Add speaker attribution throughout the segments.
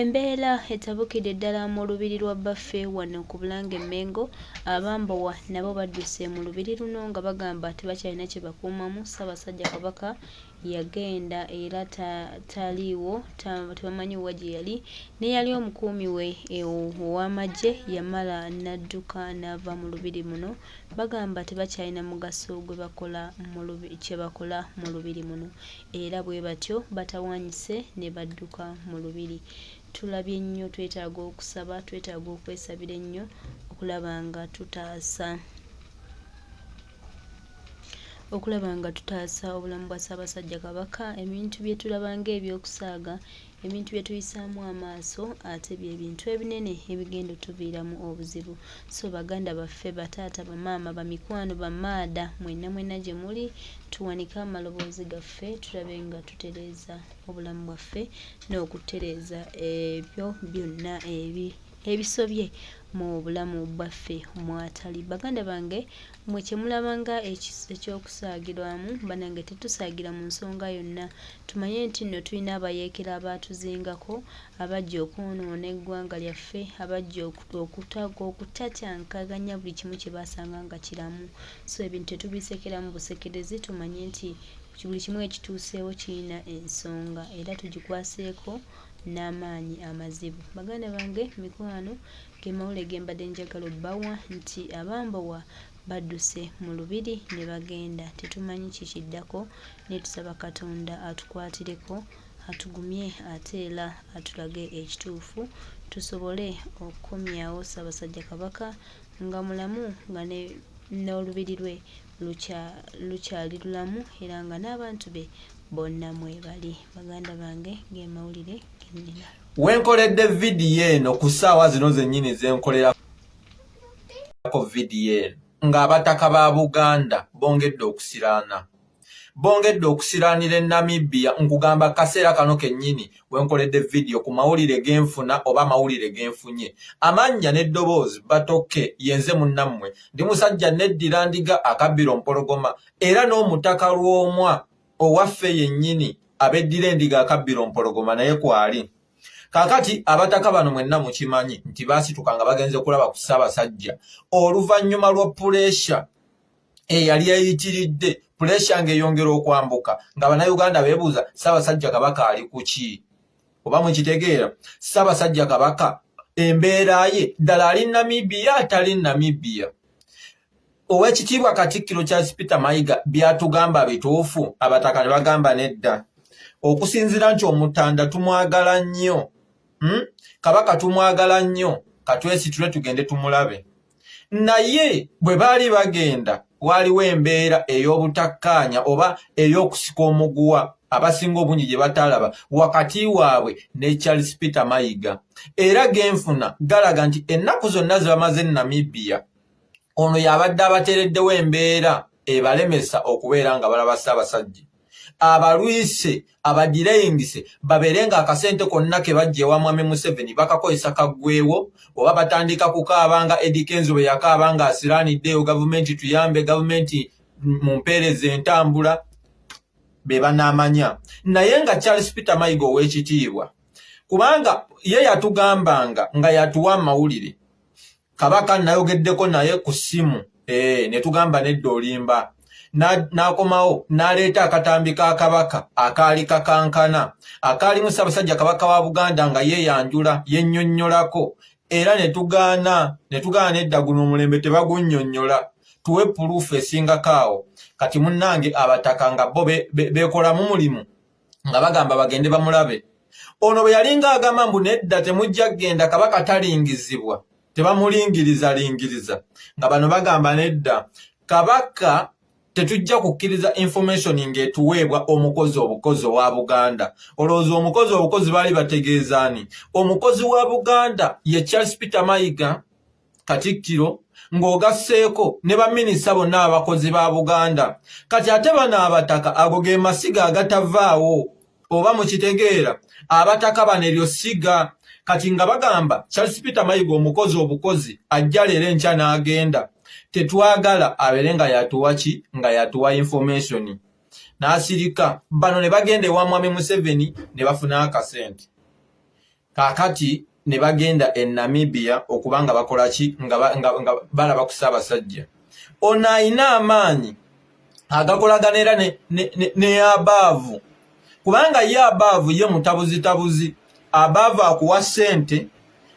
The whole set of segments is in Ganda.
Speaker 1: Embeera etabukidde ddala mu lubiri lwa Baffe wano ku Bulange Mmengo. Abambowa nabo badduse mu lubiri luno nga bagamba tebakyalina kye bakuumamu. Ssaabasajja Kabaka yagenda era taliiwo, tebamanyi wa gye yali. N'eyali omukuumi we ow'amagye yamala n'adduka n'ava mu lubiri muno. Bagamba tebakyalina mugaso gwe bakola kye bakola mu lubiri muno, era bwe batyo batawaanyise ne badduka mu lubiri. Tulabye nnyo, twetaaga okusaba, twetaaga okwesabira ennyo okulaba nga tutaasa obulamu bwa Ssaabasajja Kabaka. Ebintu bye tulaba ng'ebyokusaaga, ebintu bye tuyisaamu amaaso, ate bye bintu ebinene ebigenda otuviiramu obuzibu. So baganda baffe, bataata, bamaama, bamikwano, bamaada, mwenna gye muli, tuwanike amaloboozi gaffe tulabe nga tutereeza obulamu bwaffe n'okutereeza ebyo byonna ebisobye mu bulamu bwaffe mwatali. Baganda bange, mmwe kye mulabanga ekyokusaagirwamu, banange tetusaagira mu nsonga yonna. Tumanye nti nno tulina abayeekera abaatuzingako, abajja okwonoona eggwanga lyaffe, abajja okutatyankaganya buli kimu kye baasanga nga kiramu. So ebintu tetubisekeramu busekerezi, tumanye nti buli kimu ekituuseewo kirina ensonga era tugikwaseeko n'amaanyi amazibu. Baganda bange, mikwano, ge mawulire ge mbadde njagala obbawa nti Abambowa badduse mu lubiri ne bagenda. Tetumanyi kikiddako, naye tusaba Katonda atukwatireko, atugumye ate era atulage ekituufu, tusobole okukomyawo Ssaabasajja Kabaka nga mulamu, nga n'olubiri lwe lukyali lulamu era nga n'abantu be bonna mwebali. Baganda bange, ge mawulire gennina.
Speaker 2: Wenkoledde vidiyo eno ku ssaawa zino zennyini zenkolerako vidiyo eno ng'abataka ba Buganda bongedde okusiraanira e Namibia. Nkugamba kaseera kano kennyini wenkoledde vidiyo ku mawulire genfuna oba mawulire genfunye. Amannya n'eddoboozi Batoke, yenze munnammwe, ndi musajja neddira ndiga akabbiro mpologoma era n'omutaka Lwomwa owaffe yennyini abeddira endiga akabbiro mpologoma naye kwali. Kaakati abataka bano mwenna mukimanyi nti baasituka nga bagenze kulaba ku Ssaabasajja oluvannyuma lwa puleesha eyali eyitiridde, puleesha ng'eyongera okwambuka, nga Bannayuganda beebuuza Ssaabasajja Kabaka ali ku ki? Oba mukitegeera? Ssaabasajja Kabaka embeera ye ddala ali Namibia atali Namibia? Oweekitiibwa Katikkiro Charles Peter Mayiga byatugamba bituufu? Abataka ne bagamba nedda. Okusinziira nti Omutanda tumwagala nnyo, Kabaka tumwagala nnyo, katwesitule tugende tumulabe. Naye bwe baali bagenda waaliwo embeera ey'obutakkaanya oba ey'okusika omuguwa abasinga obungi gye bataalaba wakati waabwe ne Charles Peter Mayiga. Era genfuna galaga nti ennaku zonna ze bamaze Namibia, ono y'abadde abateereddewo embeera ebalemesa okubeera nga balaba Ssaabasajja. Abalwise abadileyingise babeere nga akasente konna ke bajja ewa Mwami Museveni bakakozesa kaggweewo, oba batandika kukaaba nga Eddie Kenzo bwe yakaaba nga asiraaniddeyo gavumenti tuyambe, gavumenti mumpeereze entambula, be banaamanya. Naye nga Charles Peter Mayiga ow'ekitiibwa, kubanga ye yatugambanga nga yatuwa amawulire, Kabaka nayogeddeko naye ku ssimu ne tugamba nedda olimba. N'akomawo n'aleeta akatambi ka Kabaka akaali kakankana, akaalimu Ssaabasajja Kabaka wa Buganda nga yeeyanjula yennyonnyolako, era ne tugaana nedda guno omulembe tebagunnyonnyola, tuwe puruufu esingako awo. Kati munnange abataka nga bo beekolamu mulimu nga bagamba bagende bamulabe. Ono bwe yalinga agamba mbu nedda temujja kgenda, Kabaka talingizibwa, tebamulingiriza, nga bano bagamba nedda, Kabaka tetujja kukkiriza information ng'etuweebwa omukozi obukozi owa Buganda. Olowooza omukozi obukozi baali bategeezaani? Omukozi wa Buganda ye Charles Peter Mayiga Katikkiro, ng'ogasseeko ne baminisita bonna abakozi ba Buganda. Kati ate bano abataka ago ge masiga agatavaawo, oba mukitegeera? Abataka bano eryo siga. Kati nga bagamba Charles Peter Mayiga omukozi obukozi ajja leero enkya n'agenda, tetwagala abeere nga yatuwa ki? Nga yatuwa information. N'asirika bano ne bagenda ewa Mwami Museveni ne bafuna akasente. kakati ne bagenda e Namibia okubanga bakola ki nga balaba ku Ssaabasajja. Ono ayina amaanyi agakolagana era ne Abaavu, kubanga ye Abaavu ye mutabuzi Abaavu akuwa ssente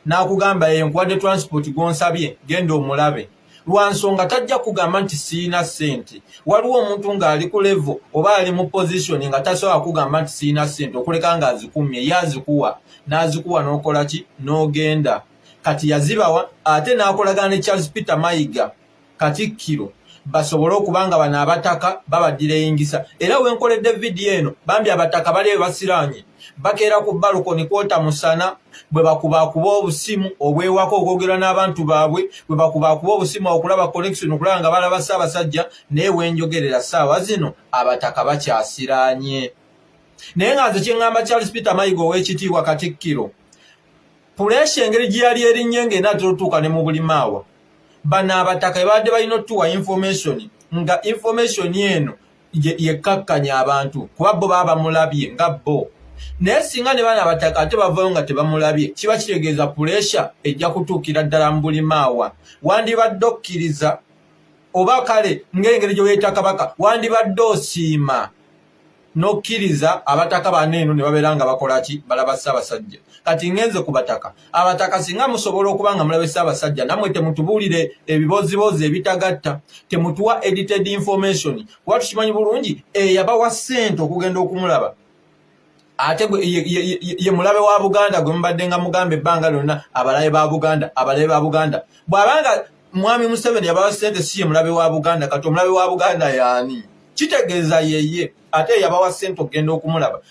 Speaker 2: n'akugamba nkuwadde transport gwonsabye genda omulabe, lwa nsonga tajja kugamba nti siina ssente. Waliwo omuntu ng'ali ku level oba ali mu position nga tasobola kugamba nti siina ssente okuleka nga azikumye, ye azikuwa n'azikuwa n'okola ki n'ogenda. Kati yazibawa ate n'akolagana ne Charles Peter Mayiga Katikkiro basobole okubanga bano abataka babaddira eyingisa. Era wenkoledde vidiyo eno bambi abataka bali basiranye bakeera ku balukoni kwota musana bwe bakubakuba obusimu obwewako okwogera n'abantu baabwe, bwe bakubakuba obusimu okulaba connection okulaba nga balaba Ssaabasajja, naye wenjogerera ssaawa zino abataka bakyasiranye. Naye nga nze kyeŋŋamba Charles Peter Mayiga ow'ekitiibwa Katikkiro, puleesha engeri gye yali erinnye ng'enaatera otuuka ne mu bulimaawa, bano abataka badde balina otuwa information nga information eno yekkakkanya abantu kuba bo baba bamulabye nga bo. Naye singa ne bana abataka ate bavayo nga tebamulabye, kiba kitegeeza puleesha ejja kutuukira ddala mu bulimaawa. Wandibadde okkiriza oba kale ng'engeri gye weeta kabaka wandibadde osiima n'okkiriza abataka bano eno ne babeera nga bakola ki balaba Ssaabasajja. Kati ngenze ku bataka, abataka singa musobola okuba nga mulabe Ssaabasajja nammwe temutubuulire ebibozibozi ebitagatta, temutuwa edited information kuba tukimanyi bulungi eyabawa ssente okugenda okumulaba ate ye mulabe wa Buganda gwe mubadde nga mugamba ebbanga lyonna abalabe ba Buganda. Bw'abanga Mwami Museveni yabawa ssente si ye mulabe wa Buganda, kati omulabe wa Buganda yaani? Kitegeeza yeye ate yabawa ssente okugenda okumulaba,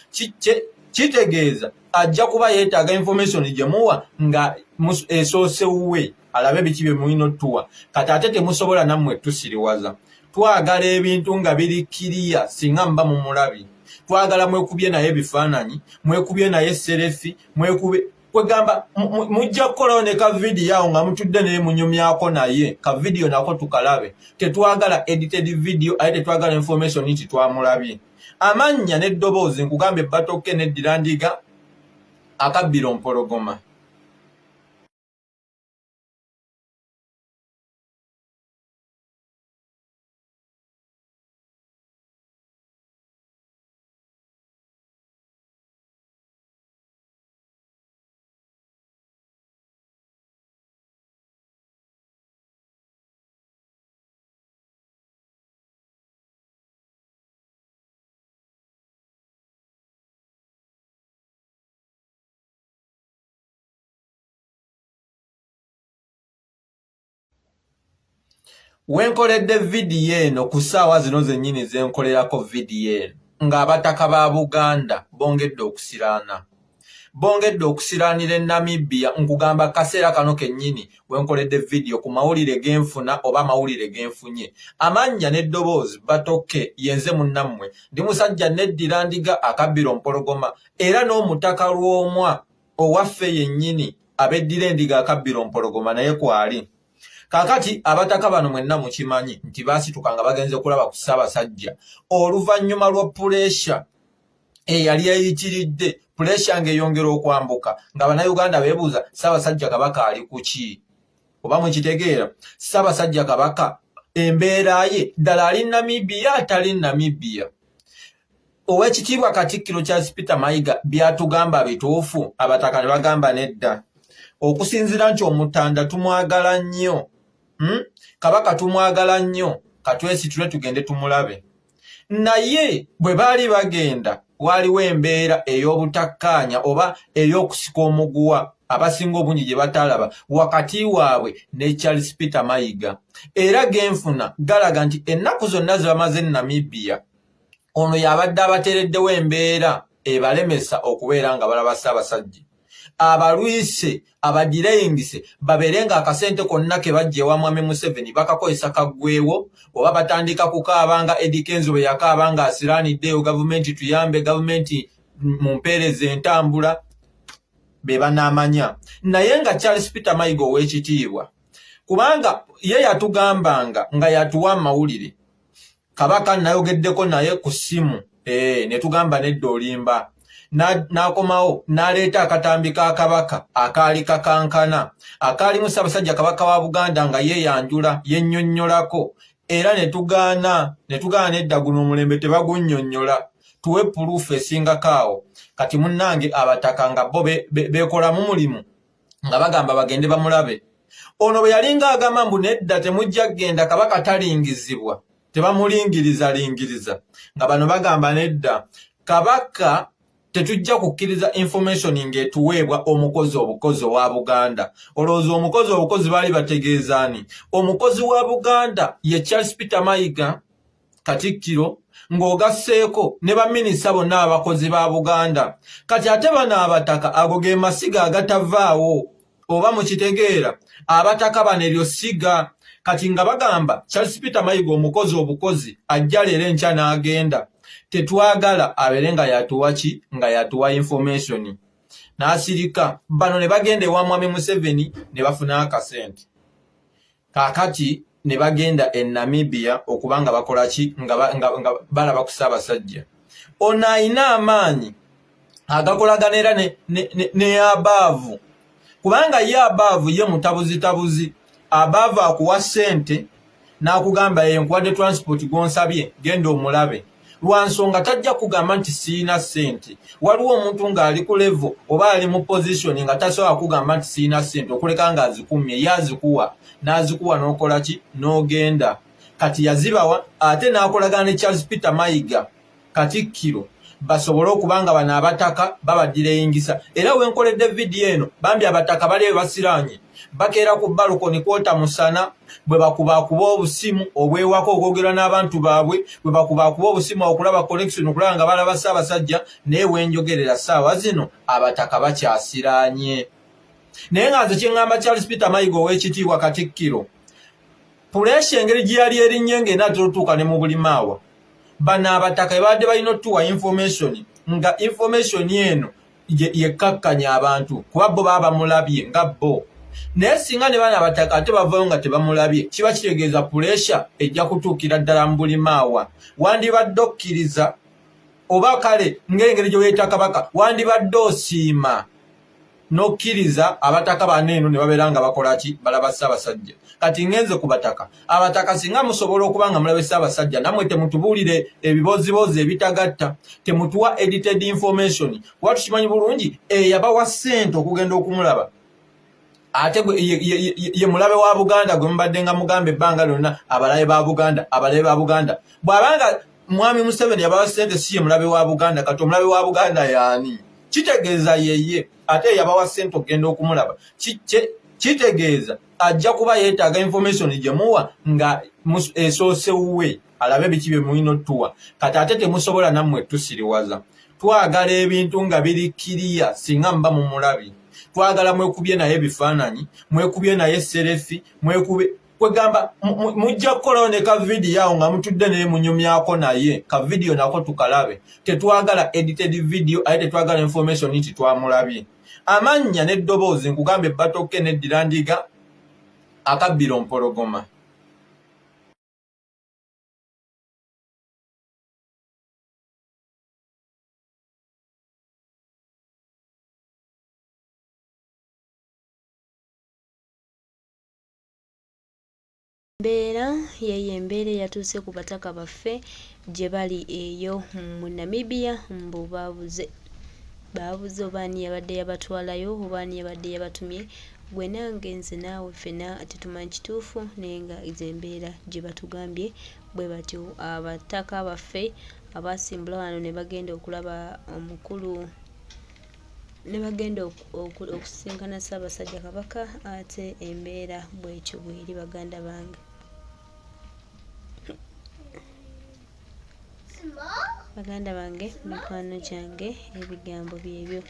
Speaker 2: kitegeeza ajja kuba yeetaaga information gye muwa nga esoose wuwe alabe biki bye mulina otuwa. Kati ate temusobola nammwe tusiriwaza. Twagala ebintu nga biri kiriya singa muba mu mulabi. Twagala mwekubye naye ebifaananyi, mwekubye naye serefi, kwegamba mujja kukolawo ne ka vidiyo awo nga mutudde naye munyumyako naye ka vidiyo nako tukalabe. Tetwagala edited video ate tetwagala information nti twamulabye. Amannya n'eddoboozi nkugamba Ebbatoke n'Eddira Ndiga Akabbiro Mpologoma. Wenkoledde vidiyo eno ku ssaawa zino zennyini zenkolerako vidiyo eno ng'abataka ba Buganda bongedde okusiraana. Bongedde okusiraanira e Namibia, nkugamba kaseera kano kennyini wenkoledde vidiyo ku mawulire genfuna oba mawulire genfunye. Amannya n'eddoboozi Batoke yenze munnammwe ndi musajja n'Eddira Ndiga Akabbiro Mpologoma era n'omutaka lw'omwa owaffe yennyini ab'Eddira Endiga Akabbiro Mpologoma naye kwali. Kakati abataka bano mwenna mukimanyi nti baasituka nga bagenze kulaba ku Ssaabasajja oluvannyuma lwa puleesha eyali eyitiridde, puleesha ng'eyongera okwambuka nga Bannayuganda beebuuza Ssaabasajja Kabaka ali ku ki? Oba mwekitegeera Ssaabasajja Kabaka embeera ye ddala ali Namibia atali Namibia? Ow'ekitiibwa Katikkiro Charles Peter Mayiga byatugamba bituufu? Abataka ne bagamba nedda. Okusinziira nti Omutanda tumwagala nnyo, Kabaka tumwagala nnyo, katwesitule tugende tumulabe. Naye bwe baali bagenda waliwo embeera ey'obutakkaanya oba ey'okusika omuguwa abasinga obungi gye batalaba wakati waabwe ne Charles Peter Mayiga. Era genfuna galaga nti ennaku zonna ze bamaze e Namibia, ono y'abadde abateereddewo embeera ebalemesa okubeera nga balaba Ssaabasajja. Abalwise abagireyingise babeerenga akasente konna ke bajja ewa Mwami Museveni bakakozesa kaggweewo oba batandika kukaabanga Eddie Kenzo bwe yakaabanga asiraaniddeyo gavumenti tuyambe, gavumenti mumpeereza entambula, be banaamanya. Naye nga Charles Peter Mayiga ow'ekitiibwa, kubanga ye yatugambanga nga yatuwa amawulire, Kabaka nayogeddeko naye ku ssimu ne tugamba nedda olimba. n'akomawo n'aleeta akatambi ka kabaka akaali kakankana akaalimu Ssaabasajja Kabaka wa Buganda nga yeeyanjula yennyonnyolako era ne tugaana nedda guno omulembe tebagunnyonnyola tuwe puruufu esingako awo kati munnange abataka nga bo beekolamu mulimu nga bagamba bagende bamulabe ono bwe yalinga agamba mbu nedda temujja kgenda kabaka talingizibwa tebamulingiriza nga bano bagamba nedda kabaka tetujja kukkiriza information ng'etuweebwa omukozi obukozi owa Buganda. Olowooza omukozi obukozi baali bategeezaani? Omukozi wa Buganda ye Charles Peter Mayiga Katikkiro ng'ogasseeko ne baminisita bonna abakozi ba Buganda. Kati ate bano abataka ago ge masiga agatavaawo oba mukitegeera abataka bano eryo siga kati nga bagamba Charles Peter Mayiga omukozi obukozi ajja leero enkya n'agenda. Tetwagala abeere nga yatuwa ki nga yatuwa information n'asirika bano ne bagenda ewa Mwami Museveni ne bafuna akasente kaakati ne bagenda e Namibia okubanga bakola ki nga balaba ku Ssaabasajja ono ayina amaanyi agakolagana era ne Abaavu kubanga ye Abaavu ye mutabuzitabuzi Abaavu akuwa ssente n'akugamba ye nkuwadde transport gwonsabye genda omulabe lwansonga tajja kugamba nti siina ssente waliwo omuntu ng'ali ku level oba ali mu position nga tasobola kugamba nti siina ssente okuleka nga azikumye ye azikuwa n'azikuwa n'okola ki n'ogenda kati yazibawa ate n'akolagana ne Charles Peter Mayiga Katikkiro basobole okubanga bano abataka babaddira eyingisa era wenkoledde vidiyo eno bambi abataka bali basiraanye bakeera ku balukoni kwota musana bwe bakubakuba obusimu obwewako ogwogerwa n'abantu baabwe bwe bakubakuba obusimu okulaba connection okulaba nga balaba Ssaabasajja naye wenjogerera ssaawa zino abataka bakyasiraanye naye nga nze kyeŋŋamba Charles Peter Mayiga ow'ekitiibwa Katikkiro puleesha engeri gye yali erinnya ng'enaatera otuuka ne mu bulimaawa bano abataka ebadde balina otuwa information nga information eno yekkakkanya abantu kuba bo baba bamulabye nga bo naye singa ne bano abataka ate bavayo nga tebamulabye kiba kitegeeza puleesha ejja kutuukira ddala mu bulimaawa wandibadde okkiriza oba kale ng'engeri gye weeta kabaka wandibadde osiima n'okkiriza abataka bano eno ne babeera nga bakola ki balaba Ssaabasajja kati ngenze ku bataka abataka singa musobola okuba nga mulabe Ssaabasajja nammwe temutubuulire ebiboozibozi ebitagatta temutuwa edited information kuba tukimanyi bulungi eyabawa ssente okugenda okumulaba ate ye mulabe wa Buganda gwe mubadde nga mugamba ebbanga lyonna abalabe ba Buganda bw'abanga Mwami Museveni yabawa ssente si ye mulabe wa Buganda kati omulabe wa Buganda yaani kitegeeza yeye ate yabawa ssente okugenda okumulaba kitegeeza ajja kuba yeetaaga information gye muwa nga esoosewuwe alabe biki bye mulina otuwa kati ate temusobola nammwe tusiriwaza twagala ebintu nga biri kiriya singa muba mu mulabi twagala mwekubye naye ebifaananyi mwekubye naye serefi kwegamba mujja kukolawo ne ka vidiyo awo nga mutudde naye munyumyako naye ka vidiyo nako tukalabe tetwagala edited video aye tetwagala information nti twamulabye amannya n'eddoboozi nkugamba ebbatoke n'eddira ndiga akabbiro mpologoma
Speaker 1: Mbeera yeye embeera eyatuuse ku bataka baffe gye bali eyo mu Namibia mbu baabuze oba ani yabadde yabatwalayo oba ani yabadde yabatumye gwe nange nze naawe ffena tetumanyi kituufu naye nga ezo embeera gye batugambye bwe batyo abataka baffe abasimbula wano ne bagenda okulaba omukulu ne bagenda okusinkana Ssaabasajja Kabaka ate embeera bwetyo bweri baganda bange baganda bange mikwano gyange ebigambo byebyo